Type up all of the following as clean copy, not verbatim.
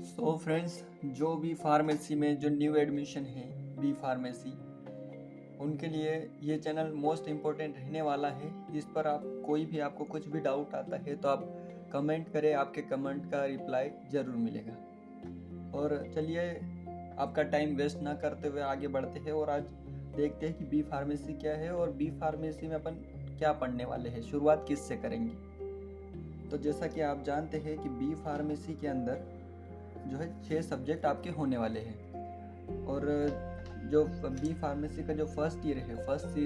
So friends, जो भी pharmacy में जो न्यू एडमिशन है बी फार्मेसी, उनके लिए ये चैनल मोस्ट इम्पोर्टेंट रहने वाला है। इस पर आप कोई भी आपको कुछ भी डाउट आता है तो आप कमेंट करें, आपके कमेंट का रिप्लाई ज़रूर मिलेगा। और चलिए, आपका टाइम वेस्ट ना करते हुए आगे बढ़ते हैं और आज देखते हैं कि बी फार्मेसी क्या है और बी फार्मेसी में अपन क्या पढ़ने वाले हैं। शुरुआत किससे करेंगे? तो जैसा कि आप जानते हैं कि बी फार्मेसी के अंदर जो है 6 सब्जेक्ट आपके होने वाले हैं। और जो बी फार्मेसी का जो फर्स्ट ईयर है, फर्स्ट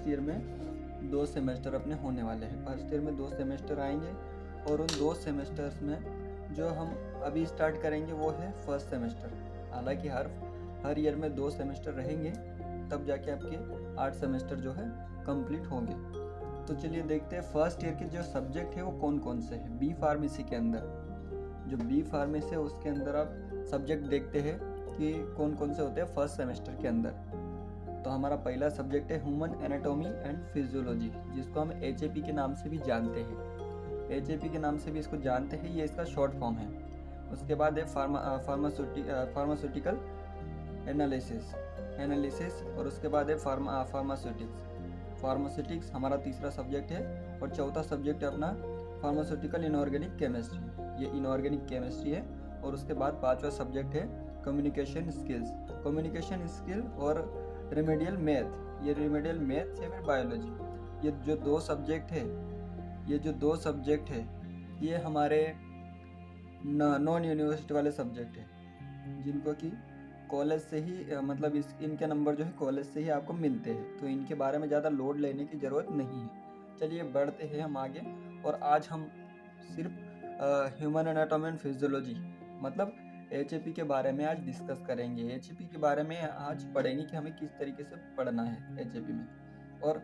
ईयर में 2 सेमेस्टर अपने होने वाले हैं। फर्स्ट ईयर में 2 सेमेस्टर आएंगे और उन 2 सेमेस्टर्स में जो हम अभी स्टार्ट करेंगे वो है फर्स्ट सेमेस्टर। हालांकि हर ईयर में 2 सेमेस्टर रहेंगे, तब जाके आपके 8 सेमेस्टर जो है कंप्लीट होंगे। तो चलिए देखते हैं फर्स्ट ईयर के जो सब्जेक्ट है वो कौन कौन से हैं बी फार्मेसी के अंदर। जो बी फार्मेसी है उसके अंदर आप सब्जेक्ट देखते हैं कि कौन कौन से होते हैं फर्स्ट सेमेस्टर के अंदर। तो हमारा पहला सब्जेक्ट है ह्यूमन एनाटॉमी एंड फिजियोलॉजी, जिसको हम HAP के नाम से भी जानते हैं। HAP के नाम से भी इसको जानते हैं, ये इसका शॉर्ट फॉर्म है। उसके बाद है फार्मास्यूटिकल एनालिसिस और उसके बाद है फार्मास्यूटिक्स हमारा तीसरा सब्जेक्ट है। और चौथा सब्जेक्ट है अपना फार्मास्यूटिकल इनऑर्गेनिक केमिस्ट्री, ये इनऑर्गेनिक केमिस्ट्री है। और उसके बाद पांचवा सब्जेक्ट है कम्युनिकेशन स्किल और रेमेडियल मैथ, ये रेमेडियल मैथ या फिर बायोलॉजी। ये जो दो सब्जेक्ट है ये हमारे नॉन यूनिवर्सिटी वाले सब्जेक्ट है, जिनको कि कॉलेज से ही मतलब इनके नंबर जो है कॉलेज से ही आपको मिलते हैं, तो इनके बारे में ज़्यादा लोड लेने की ज़रूरत नहीं है। चलिए बढ़ते हैं हम आगे। और आज हम सिर्फ ह्यूमन एनाटॉमी एंड फिजियोलॉजी मतलब HAP के बारे में आज डिस्कस करेंगे। HAP के बारे में आज पढ़ेंगे कि हमें किस तरीके से पढ़ना है HAP में। और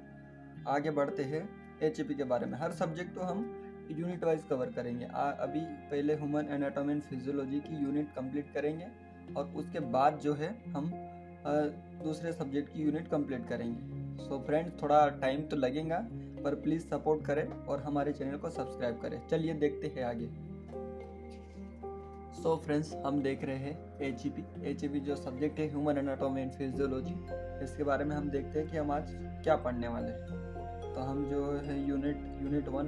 आगे बढ़ते हैं HAP के बारे में। हर सब्जेक्ट को हम यूनिट वाइज कवर करेंगे। अभी पहले ह्यूमन एनाटॉमी एंड फिजियोलॉजी की यूनिट कंप्लीट करेंगे और उसके बाद जो है हम दूसरे सब्जेक्ट की यूनिट कंप्लीट करेंगे। सो फ्रेंड्स, थोड़ा टाइम तो लगेगा, पर प्लीज़ सपोर्ट करें और हमारे चैनल को सब्सक्राइब करें। चलिए देखते हैं आगे। सो फ्रेंड्स, हम देख रहे हैं HAP जो सब्जेक्ट है ह्यूमन एनाटॉमी एंड फिजियोलॉजी, इसके बारे में हम देखते हैं कि हम आज क्या पढ़ने वाले हैं। तो हम जो है यूनिट वन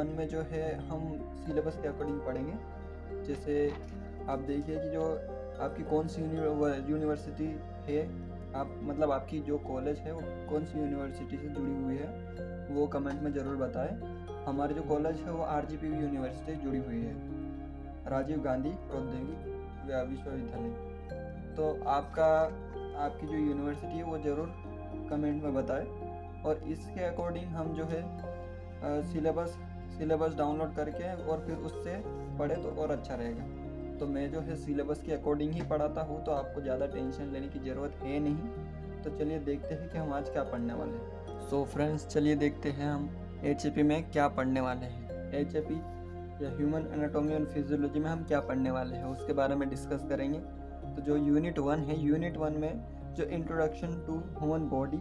में जो है हम सिलेबस के अकॉर्डिंग पढ़ेंगे। जैसे आप देखिए कि जो आपकी कौन सी यूनिवर्सिटी है, आप मतलब आपकी जो कॉलेज है वो कौन सी यूनिवर्सिटी से जुड़ी हुई है, वो कमेंट में ज़रूर बताएं। हमारे जो कॉलेज है वो RGPV यूनिवर्सिटी जुड़ी हुई है, राजीव गांधी प्रौद्योगिकी विश्वविद्यालय। तो आपकी जो यूनिवर्सिटी है वो ज़रूर कमेंट में बताएं। और इसके अकॉर्डिंग हम जो है सिलेबस डाउनलोड करके और फिर उससे पढ़े तो और अच्छा रहेगा। तो मैं जो है सिलेबस के अकॉर्डिंग ही पढ़ाता हूँ, तो आपको ज़्यादा टेंशन लेने की ज़रूरत है नहीं। तो चलिए देखते हैं कि हम आज क्या पढ़ने वाले हैं। सो फ्रेंड्स, चलिए देखते हैं हम HAP में क्या पढ़ने वाले हैं। HAP या ह्यूमन एनाटॉमी एंड फिजियोलॉजी में हम क्या पढ़ने वाले हैं उसके बारे में डिस्कस करेंगे। तो जो यूनिट 1 है, यूनिट 1 में जो इंट्रोडक्शन टू ह्यूमन बॉडी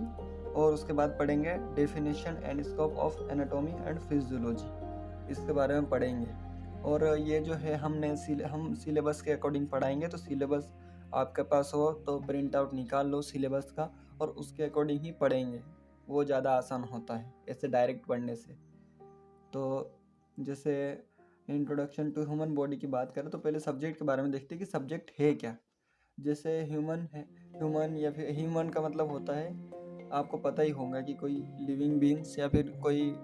और उसके बाद पढ़ेंगे definition and scope of anatomy and physiology, इसके बारे में पढ़ेंगे। और ये जो है हम सिलेबस के अकॉर्डिंग पढ़ाएंगे। तो सिलेबस आपके पास हो तो प्रिंट आउट निकाल लो सिलेबस का और उसके अकॉर्डिंग ही पढ़ेंगे, वो ज़्यादा आसान होता है ऐसे डायरेक्ट पढ़ने से। तो जैसे इंट्रोडक्शन टू ह्यूमन बॉडी की बात करें तो पहले सब्जेक्ट के बारे में देखते हैं कि सब्जेक्ट है क्या। जैसे ह्यूमन या फिर ह्यूमन का मतलब होता है, आपको पता ही होगा कि कोई लिविंग बींग्स या फिर कोई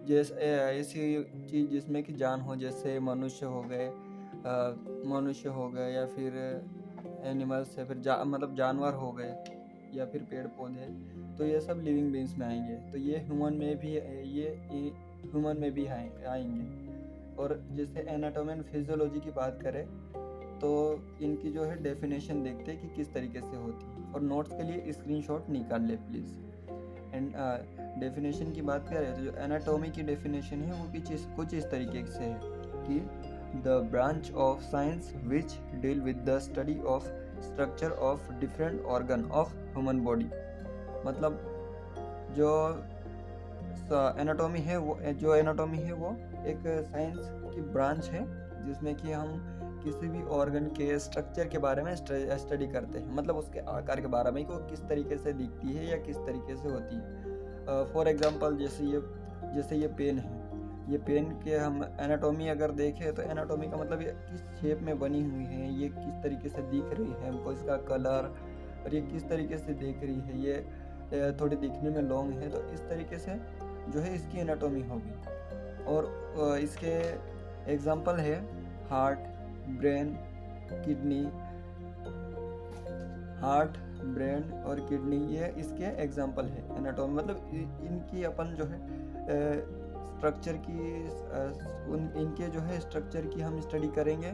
जैसे ऐसी चीज़ जिसमें कि जान हो, जैसे मनुष्य हो गए या फिर एनिमल्स या फिर मतलब जानवर हो गए या फिर पेड़ पौधे, तो ये सब लिविंग बींग्स में आएंगे। तो ये ह्यूमन में भी आएंगे। और जैसे एनाटॉमी एंड फिजियोलॉजी की बात करें तो इनकी जो है डेफिनेशन देखते हैं कि किस तरीके से होती है। और नोट्स के लिए स्क्रीनशॉट निकाल ले प्लीज़। एंड डेफिनेशन की बात करें तो जो एनाटॉमी की डेफिनेशन है वो कुछ इस तरीके से है कि the branch of science which deal with the study of structure of different organ of human body. मतलब जो एनाटॉमी है वो एक साइंस की ब्रांच है जिसमें कि हम किसी भी ऑर्गन के स्ट्रक्चर के बारे में स्टडी करते हैं, मतलब उसके आकार के बारे में कि वो किस तरीके से दिखती है या किस तरीके से होती है। फॉर एग्जांपल जैसे ये पेन है, ये पेन के हम एनाटॉमी अगर देखें तो एनाटॉमी का मतलब ये किस शेप में बनी हुई है, ये किस तरीके से दिख रही है हमको, इसका कलर, और ये किस तरीके से दिख रही है, ये थोड़ी दिखने में लॉन्ग है, तो इस तरीके से जो है इसकी एनाटॉमी होगी। और इसके एग्जांपल है heart, brain, kidney. Heart, brain और किडनी ये इसके एग्जांपल है एनाटॉमी, मतलब इनकी अपन जो है स्ट्रक्चर की इनके जो है स्ट्रक्चर की हम स्टडी करेंगे,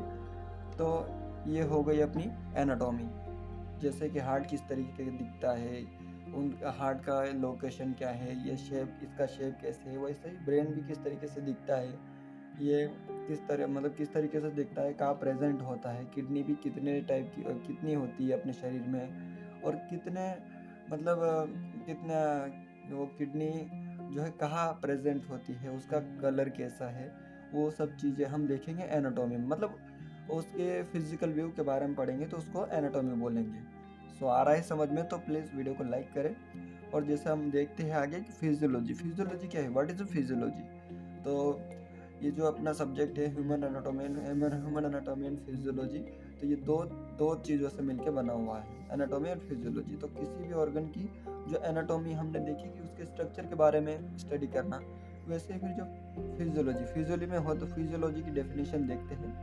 तो ये हो गई अपनी एनाटॉमी। जैसे कि हार्ट किस तरीके का दिखता है, उनका हार्ट का लोकेशन क्या है, ये शेप, इसका शेप कैसे है, वैसे ही ब्रेन भी किस तरीके से दिखता है, ये किस तरीके से दिखता है, कहाँ प्रेजेंट होता है। किडनी भी कितने टाइप की कितनी होती है अपने शरीर में, और कितना वो किडनी जो है कहाँ प्रेजेंट होती है, उसका कलर कैसा है, वो सब चीज़ें हम देखेंगे एनाटॉमी में। मतलब उसके फिजिकल व्यू के बारे में पढ़ेंगे तो उसको एनाटॉमी बोलेंगे। सो आ रहा है समझ में? तो प्लीज़ वीडियो को लाइक करें। और जैसे हम देखते हैं आगे कि फिजियोलॉजी क्या है, व्हाट इज़ फिजियोलॉजी। तो ये जो अपना सब्जेक्ट है ह्यूमन एनाटॉमी एंड फिजियोलॉजी, तो ये दो चीज़ों से मिलकर बना हुआ है, एनाटॉमी और फिजियोलॉजी। तो किसी भी ऑर्गन की जो एनाटॉमी हमने देखी कि उसके स्ट्रक्चर के बारे में स्टडी करना, वैसे ही फिर जो फिजियोलॉजी में हो तो फिजियोलॉजी की डेफिनेशन देखते हैं।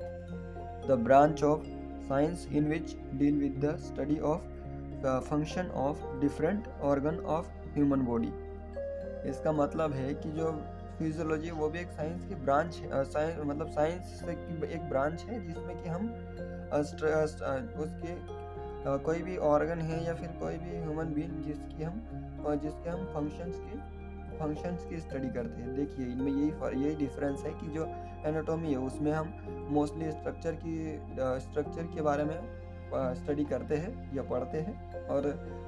The branch of science in which deal with the study of function of different organ of human body. इसका मतलब है कि जो फिजियोलॉजी वो भी एक साइंस की ब्रांच, साइंस की एक ब्रांच है, जिसमें कि हम उसके कोई भी ऑर्गन है या फिर कोई भी ह्यूमन बीइंग जिसके हम फंक्शंस की स्टडी करते हैं। देखिए इनमें यही डिफरेंस है कि जो एनाटॉमी है उसमें हम मोस्टली स्ट्रक्चर के बारे में स्टडी करते हैं या पढ़ते हैं, और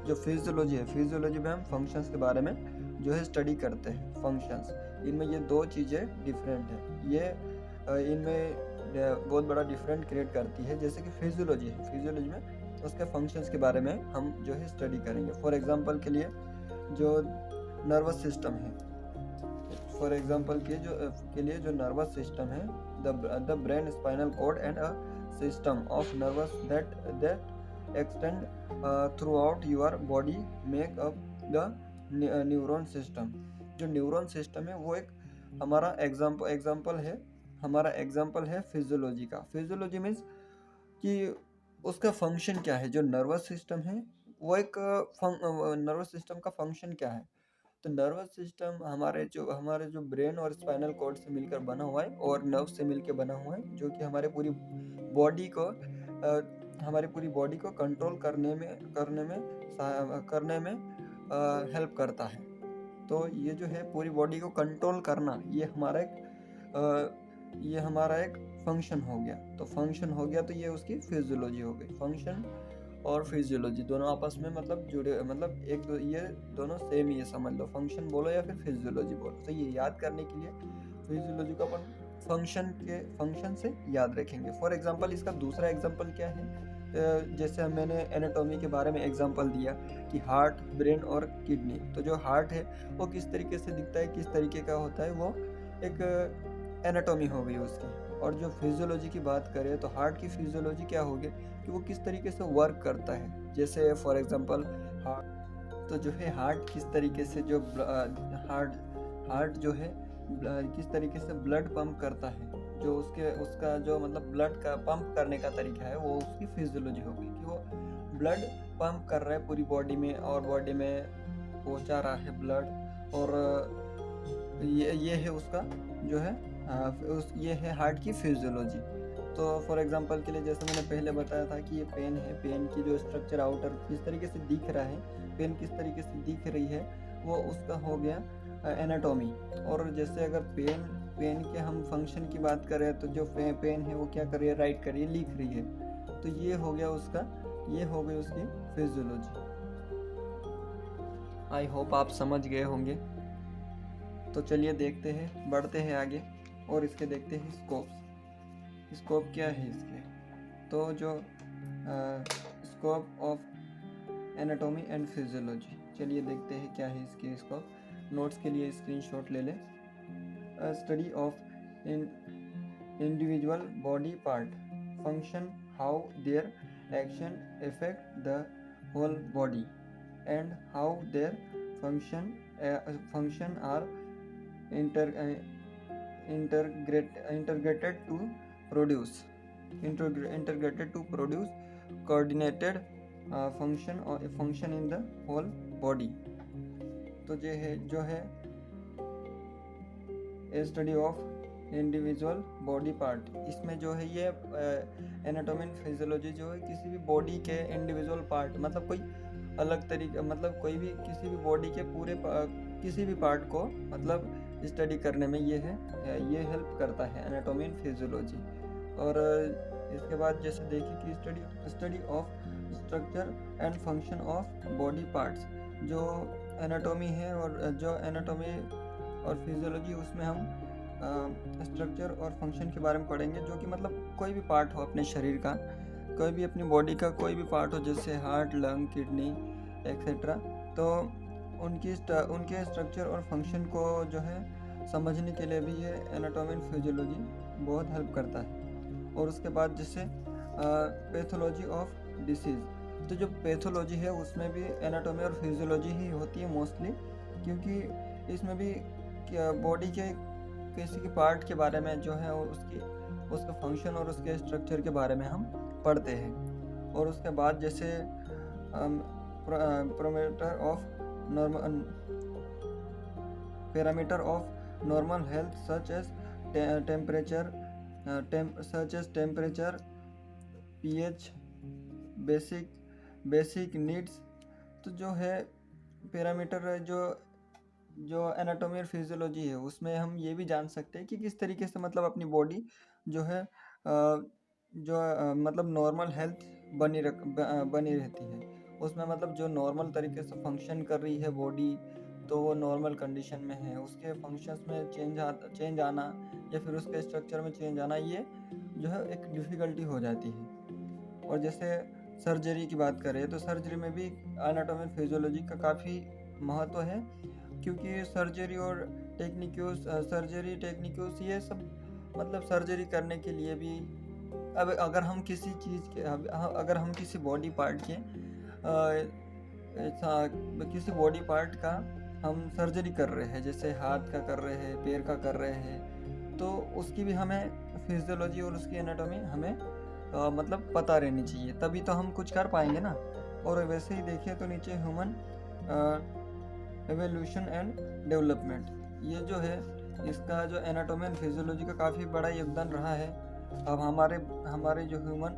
जो फिजियोलॉजी में हम फंक्शंस के बारे में जो है स्टडी करते हैं, फंक्शंस। इनमें ये दो चीज़ें डिफरेंट है, ये इनमें बहुत बड़ा डिफरेंट क्रिएट करती है। जैसे कि फिजियोलॉजी में उसके फंक्शंस के बारे में हम जो है स्टडी करेंगे। फॉर एग्जांपल के लिए जो नर्वस सिस्टम है, जो नर्वस सिस्टम है, the brain, spinal cord and a system of nerves that extend throughout your body make up the neuron system. जो न्यूरॉन सिस्टम है वो एक हमारा एग्जाम्पल है फिजियोलॉजी का। फिजियोलॉजी मीन्स कि उसका फंक्शन क्या है। जो नर्वस सिस्टम है वो एक नर्वस सिस्टम का फंक्शन क्या है, तो नर्वस सिस्टम हमारे जो ब्रेन और स्पाइनल कॉर्ड से मिलकर बना हुआ है और नर्व से मिलकर बना हुआ है, जो कि हमारी पूरी बॉडी को कंट्रोल करने में हेल्प करता है। तो ये जो है पूरी बॉडी को कंट्रोल करना, ये हमारा एक फंक्शन हो गया। तो फंक्शन हो गया तो ये उसकी फिजियोलॉजी हो गई। फंक्शन और फिजियोलॉजी दोनों आपस में जुड़े, ये दोनों सेम ही है, समझ लो। फंक्शन बोलो या फिर फिजियोलॉजी बोलो। तो ये याद करने के लिए फिजियोलॉजी को अपन फंक्शन से याद रखेंगे। फॉर एग्जांपल इसका दूसरा एग्जांपल क्या है, जैसे मैंने एनाटॉमी के बारे में एग्जांपल दिया कि हार्ट, ब्रेन और किडनी। तो जो हार्ट है वो किस तरीके से दिखता है, किस तरीके का होता है, वो एक एनाटॉमी हो गई उसकी। और जो फिजियोलॉजी की बात करें तो हार्ट की फिजियोलॉजी क्या होगी कि वो किस तरीके से वर्क करता है। जैसे फॉर एग्जांपल तो जो है हार्ट किस तरीके से हार्ट जो है किस तरीके से ब्लड पंप करता है, जो उसका जो ब्लड का पंप करने का तरीका है, वो उसकी फिजियोलॉजी होगी कि वो ब्लड पंप कर रहा है पूरी बॉडी में और बॉडी में पहुंचा रहा है ब्लड। और ये है उसका जो है ये है हार्ट की फिजियोलॉजी। तो फॉर एग्जांपल के लिए जैसे मैंने पहले बताया था कि ये पेन है, पेन की जो स्ट्रक्चर आउटर किस तरीके से दिख रहा है, पेन किस तरीके से दिख रही है, वो उसका हो गया एनाटॉमी। और जैसे अगर पेन के हम फंक्शन की बात करें तो जो पेन है वो क्या कर रही है, राइट कर रही है, लिख रही है। तो ये हो गया ये हो गई उसकी फिजियोलॉजी। आई होप आप समझ गए होंगे। तो चलिए देखते हैं, बढ़ते हैं आगे और इसके देखते हैं स्कोप्स। स्कोप क्या है इसके, तो जो scope of anatomy and physiology, चलिए देखते हैं क्या है इसके स्कोप। नोट्स के लिए स्क्रीनशॉट ले लें। Study of individual body part function, how their action affect the whole body, and how their function are integrated to produce coordinated function in the whole body। तो जो है study of individual body part, इसमें जो है ये anatomy and physiology जो है किसी भी बॉडी के इंडिविजुअल पार्ट, मतलब कोई अलग तरीके, मतलब कोई भी किसी भी बॉडी के पूरे किसी भी पार्ट को मतलब स्टडी करने में ये हेल्प करता है एनाटॉमी एंड फिजियोलॉजी। और इसके बाद जैसे देखिए कि study of structure and function of body parts, जो एनाटॉमी है और जो एनाटॉमी और फिजियोलॉजी, उसमें हम स्ट्रक्चर और फंक्शन के बारे में पढ़ेंगे, जो कि मतलब कोई भी पार्ट हो अपने शरीर का, कोई भी अपनी बॉडी का कोई भी पार्ट हो, जैसे हार्ट, लंग, किडनी एक्सेट्रा, तो उनके स्ट्रक्चर और फंक्शन को जो है समझने के लिए भी ये एनाटॉमी एंड फिजियोलॉजी बहुत हेल्प करता है। और उसके बाद जैसे पैथोलॉजी ऑफ डिसीज़, तो जो पैथोलॉजी है उसमें भी एनाटॉमी और फिजियोलॉजी ही होती है मोस्टली, क्योंकि इसमें भी बॉडी के किसी के पार्ट के बारे में जो है उसका फंक्शन और उसके स्ट्रक्चर के बारे में हम पढ़ते हैं। और उसके बाद जैसे parameter of normal health such as temperature, pH, basic needs. तो जो है पैरामीटर जो एनाटॉमी और फिजियोलॉजी है उसमें हम ये भी जान सकते हैं कि किस तरीके से मतलब अपनी बॉडी जो है मतलब नॉर्मल हेल्थ बनी रहती है। उसमें मतलब जो नॉर्मल तरीके से फंक्शन कर रही है बॉडी, तो वो नॉर्मल कंडीशन में है। उसके फंक्शंस में चेंज आना या फिर उसके स्ट्रक्चर में चेंज आना, ये जो है एक डिफ़िकल्टी हो जाती है। और जैसे सर्जरी की बात करें तो सर्जरी में भी एनाटॉमी और फिजियोलॉजी का काफ़ी महत्व है, क्योंकि सर्जरी टेक्निक्स ये सब मतलब सर्जरी करने के लिए भी, अब अगर हम किसी बॉडी पार्ट के किसी बॉडी पार्ट का हम सर्जरी कर रहे हैं, जैसे हाथ का कर रहे हैं, पैर का कर रहे हैं, तो उसकी भी हमें फिजियोलॉजी और उसकी एनाटॉमी हमें मतलब पता रहनी चाहिए, तभी तो हम कुछ कर पाएंगे ना। और वैसे ही देखिए तो नीचे ह्यूमन एवोल्यूशन एंड डेवलपमेंट, ये जो है इसका जो एनाटॉमी एंड फिजियोलॉजी का काफ़ी बड़ा योगदान रहा है। अब हमारे जो ह्यूमन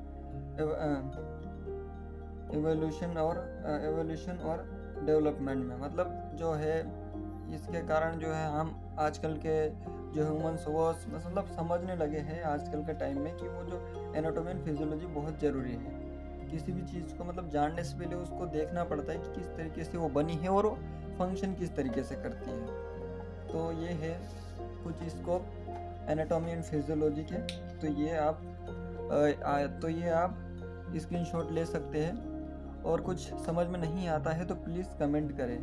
एवोल्यूशन और डेवलपमेंट में, मतलब जो है इसके कारण जो है हम आजकल के जो ह्यूमन्स वो मतलब समझने लगे हैं आजकल के टाइम में कि वो जो एनाटॉमी एंड फिजियोलॉजी बहुत ज़रूरी है। किसी भी चीज़ को मतलब जानने से पहले उसको देखना पड़ता है कि किस तरीके से वो बनी है और वो फंक्शन किस तरीके से करती है। तो ये है कुछ स्कोप एनाटॉमी एंड फिजियोलॉजी के। तो ये आप स्क्रीनशॉट ले सकते हैं। और कुछ समझ में नहीं आता है तो प्लीज़ कमेंट करें,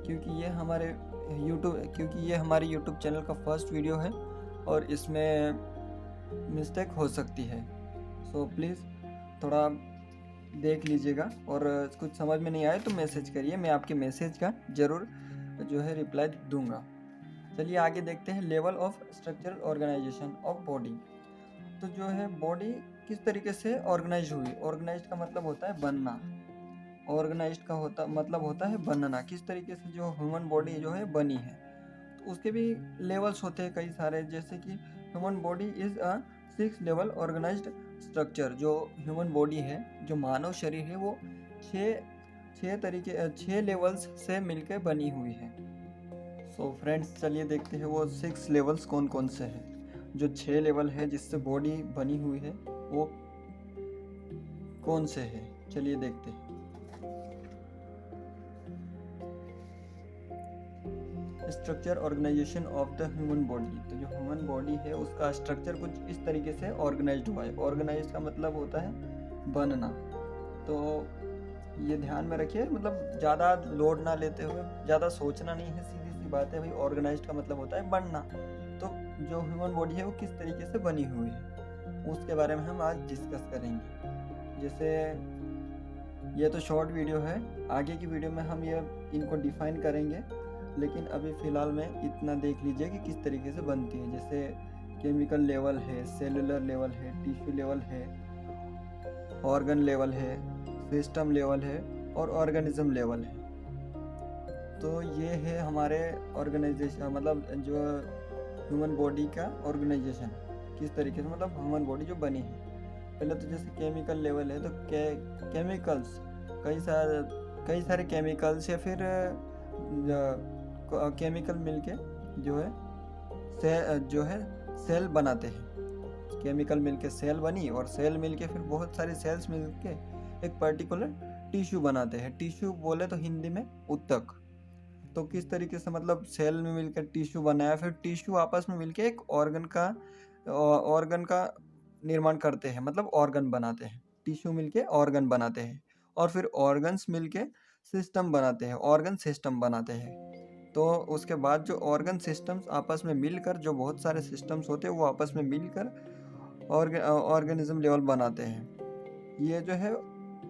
क्योंकि ये हमारे यूट्यूब चैनल का फर्स्ट वीडियो है और इसमें मिस्टेक हो सकती है। सो प्लीज़ थोड़ा देख लीजिएगा, और कुछ समझ में नहीं आए तो मैसेज करिए, मैं आपके मैसेज का ज़रूर जो है रिप्लाई दूंगा। चलिए आगे देखते हैं level of structural organisation of body. तो जो है बॉडी किस तरीके से ऑर्गेनाइज हुई। ऑर्गेनाइज का मतलब होता है बनना, ऑर्गेनाइज का मतलब होता है बनना, किस तरीके से जो ह्यूमन बॉडी जो है बनी है। तो उसके भी लेवल्स होते हैं कई सारे, जैसे कि human body is a 6 level organised structure. जो ह्यूमन बॉडी है, जो मानव शरीर है, वो 6 लेवल्स से मिलकर बनी हुई है। सो फ्रेंड्स चलिए देखते हैं वो 6 लेवल्स कौन कौन से हैं। जो 6 लेवल है जिससे बॉडी बनी हुई है वो कौन से है, चलिए देखते हैं। Structure organisation of the human body. तो जो ह्यूमन बॉडी है उसका स्ट्रक्चर कुछ इस तरीके से ऑर्गेनाइज्ड हुआ है। ऑर्गेनाइज का मतलब होता है बनना। तो ये ध्यान में रखिए, मतलब ज़्यादा लोड ना लेते हुए, ज़्यादा सोचना नहीं है, सीधी सी बात है भाई। ऑर्गेनाइज्ड का मतलब होता है बनना। तो जो ह्यूमन बॉडी है वो किस तरीके से बनी हुई है उसके बारे में हम आज डिस्कस करेंगे। जैसे ये तो शॉर्ट वीडियो है, आगे की वीडियो में हम ये इनको डिफाइन करेंगे, लेकिन अभी फ़िलहाल में इतना देख लीजिए कि किस तरीके से बनती है। जैसे केमिकल लेवल है, सेलुलर लेवल है, टिश्यू लेवल है, ऑर्गन लेवल है, सिस्टम लेवल है और ऑर्गेनिज्म लेवल है। तो ये है हमारे ऑर्गेनाइजेशन, मतलब जो ह्यूमन बॉडी का ऑर्गेनाइजेशन किस तरीके से, मतलब ह्यूमन बॉडी जो बनी है। पहले तो जैसे केमिकल लेवल है, तो केमिकल्स कई सारे केमिकल्स या फिर केमिकल मिलके जो है सेल बनाते हैं। केमिकल मिलके सेल बनी और सेल मिलके फिर बहुत सारे सेल्स मिलके एक पर्टिकुलर टिश्यू बनाते हैं। टिश्यू बोले तो हिंदी में ऊतक। तो किस तरीके से, मतलब सेल में मिलकर टिश्यू बनाया, फिर टिश्यू आपस में मिलके एक ऑर्गन का निर्माण करते हैं, मतलब ऑर्गन बनाते हैं। टिश्यू मिलके ऑर्गन बनाते हैं और फिर ऑर्गन्स मिलके सिस्टम बनाते हैं, ऑर्गन सिस्टम बनाते हैं। तो उसके बाद जो ऑर्गन सिस्टम्स आपस में मिलकर, जो बहुत सारे सिस्टम्स होते हैं वो आपस में मिलकर ऑर्गेनिज्म लेवल बनाते हैं। ये जो है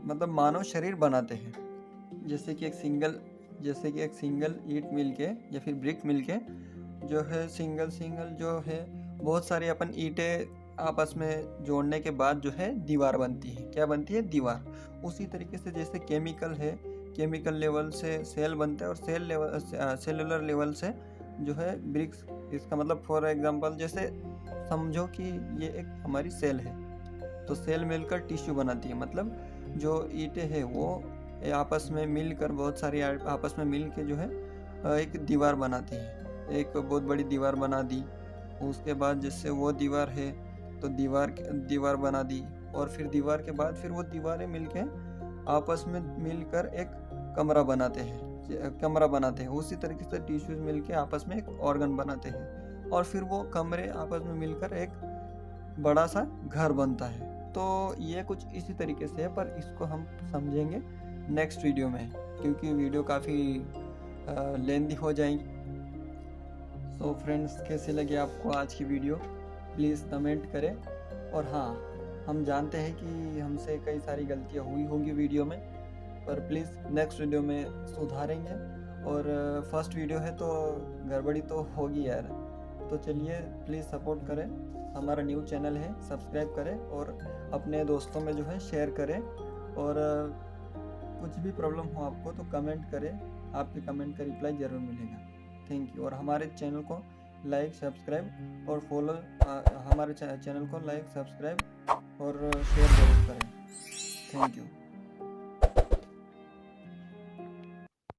मतलब मानव शरीर बनाते हैं। जैसे कि एक सिंगल ईंट मिलके या फिर ब्रिक मिलके जो है सिंगल जो है बहुत सारी अपन ईंटें आपस में जोड़ने के बाद जो है दीवार बनती है। क्या बनती है? दीवार। उसी तरीके से जैसे केमिकल है, केमिकल लेवल से सेल बनता है और सेलुलर लेवल से जो है ब्रिक्स। इसका मतलब फॉर एग्जांपल जैसे समझो कि ये एक हमारी सेल है, तो सेल मिलकर टिश्यू बनाती है। मतलब जो ईंटें हैं वो आपस में मिलकर, बहुत सारी आपस में मिल के जो है एक दीवार बनाती है। एक बहुत बड़ी दीवार बना दी। उसके बाद जैसे वो दीवार है तो दीवार बना दी, और फिर दीवार के बाद फिर वो दीवारें मिलके आपस में मिलकर एक कमरा बनाते हैं। उसी तरीके से टिश्यूज मिलके आपस में एक ऑर्गन बनाते हैं और फिर वो कमरे आपस में मिलकर एक बड़ा सा घर बनता है। तो ये कुछ इसी तरीके से है, पर इसको हम समझेंगे नेक्स्ट वीडियो में, क्योंकि वीडियो काफ़ी लेंदी हो जाएंगी। सो फ्रेंड्स, कैसे लगे आपको आज की वीडियो, प्लीज़ कमेंट करें। और हाँ, हम जानते हैं कि हमसे कई सारी गलतियाँ हुई होंगी वीडियो में, पर प्लीज़ नेक्स्ट वीडियो में सुधारेंगे। और फर्स्ट वीडियो है तो गड़बड़ी तो होगी यार। तो चलिए प्लीज़ सपोर्ट करें, हमारा न्यू चैनल है, सब्सक्राइब करें और अपने दोस्तों में जो है शेयर करें। और कुछ भी प्रॉब्लम हो आपको तो कमेंट करें, आपके कमेंट का रिप्लाई ज़रूर मिलेगा। Thank you. और हमारे चैनल को लाइक, सब्सक्राइब और फॉलो, हमारे चैनल को लाइक, सब्सक्राइब और शेयर जरूर करें। Thank you.